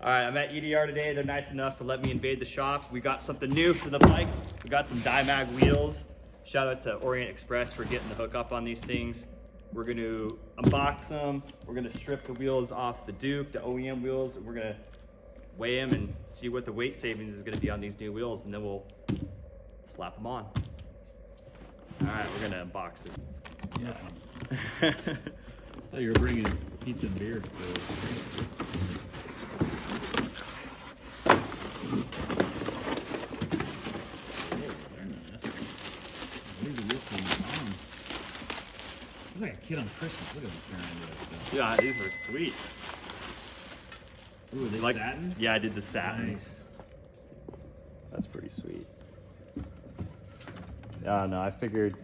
All right, I'm at EDR today. They're nice enough to let me invade the shop. We got something new for the bike. We got some DYMAG wheels. Shout out to Orient Express for getting the hookup on these things. We're going to unbox them. We're going to strip the wheels off the Duke, the OEM wheels, and we're going to weigh them and see what the weight savings is going to be on these new wheels, and then we'll slap them on. All right, we're going to unbox this. Yeah. I thought you were bringing pizza and beer. It's like a kid on Christmas. Look at him turning into that stuff. Yeah, these are sweet. Ooh, are they Like satin? Yeah, I did the satin. Nice. That's pretty sweet. No, I figured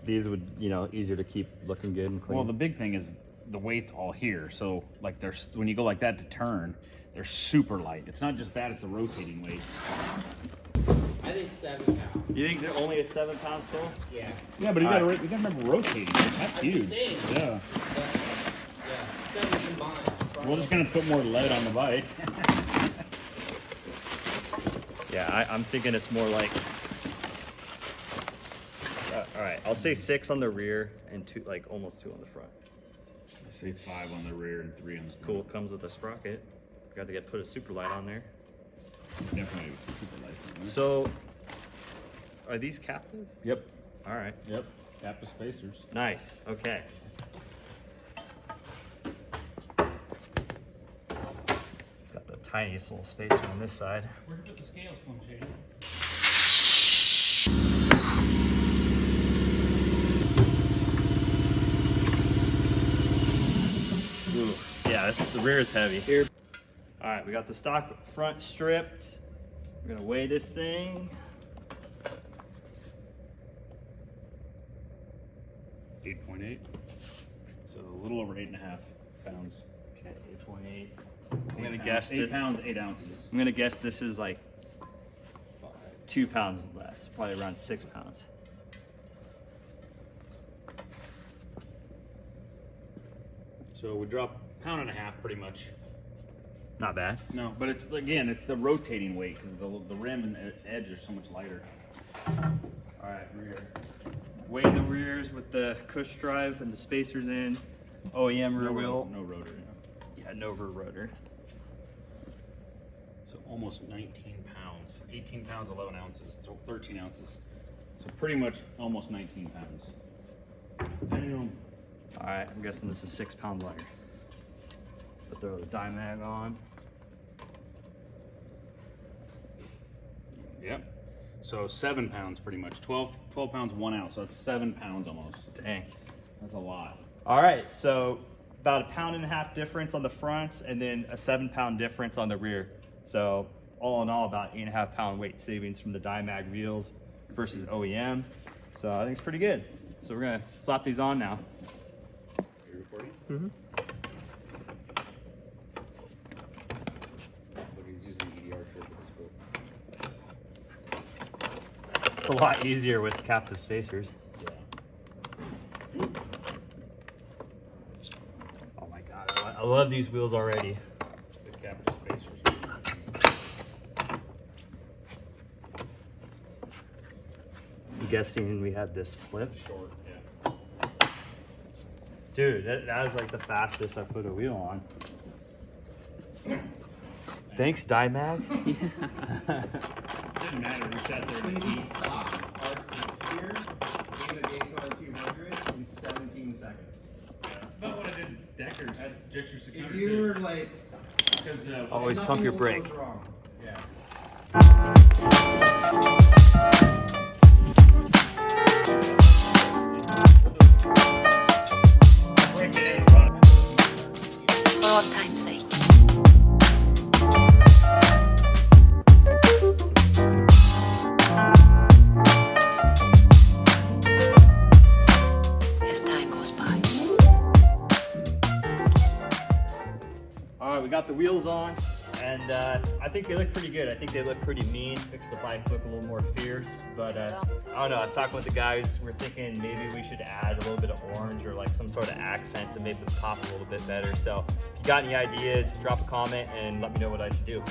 these would, easier to keep looking good and clean. Well, the big thing is the weight's all here. So, like, there's when you go like that to turn, they're super light. It's not just that; it's a rotating weight. I think 7 pounds. You think they're only a 7 pound still? Yeah. Yeah, but you gotta remember rotating. That's I'm huge. just saying. Yeah. But, yeah, 7 combined. We're just gonna put more lead on the bike. Yeah, I'm thinking it's more like. All right, I'll say 6 on the rear and 2, like almost 2 on the front. I say 5 on the rear and 3 on the front. Cool, comes with a sprocket. Got to put a super light on there. Definitely some super lights on there. So, are these captive? Yep. All right. Yep. Captive spacers. Nice. Okay. It's got the tiniest little spacer on this side. Where'd you put the scale, Slim Shady? Ooh, yeah, the rear is heavy. Here. All right, we got the stock front stripped. We're gonna weigh this thing. 8.8. So a little over 8.5 pounds. Okay, 8.8. I'm gonna guess 8 that. pounds, 8 ounces. I'm gonna guess this is like 2 pounds less, probably around 6 pounds. So we drop 1.5 pounds pretty much. Not bad. No, but it's the rotating weight because the rim and the edge are so much lighter. All right, rear. Weigh the rears with the cush drive and the spacers in. OEM rear wheel. No rotor. Yeah, no rear rotor. So almost 19 pounds. 18 pounds, 11 ounces, so 13 ounces. So pretty much almost 19 pounds. Damn. All right, I'm guessing this is 6 pounds lighter. But throw the DYMAG on. Yep. So 7 pounds pretty much. 12 pounds, 1 ounce. So that's 7 pounds almost. Dang. That's a lot. All right, so about 1.5 pounds difference on the front and then a 7 pound difference on the rear. So all in all, about 8.5 pound weight savings from the DYMAG wheels versus OEM. So I think it's pretty good. So we're gonna slap these on now. Are you recording? Mm-hmm. Look, he's using EDR for this book. It's a lot easier with captive spacers. Yeah. Oh my God, I love these wheels already. The captive spacers. I'm guessing we had this flip. Short, yeah. Dude, that was like the fastest I put a wheel on. Thanks, DYMAG. Didn't matter. We sat there and Please stop. R6 here. Gave the Daytona 200 in 17 seconds. that's about what I did at Decker's. That's- Decker's 600 If you were like, Because Always nothing pump your will brake. goes wrong. Yeah. For old time's sake. As time goes by. All right, we got the wheels on. And I think they look pretty good. I think they look pretty mean. Makes the bike look a little more fierce. But I don't know. I was talking with the guys. We're thinking maybe we should add a little bit of orange or like some sort of accent to make them pop a little bit better. So if you got any ideas, drop a comment and let me know what I should do.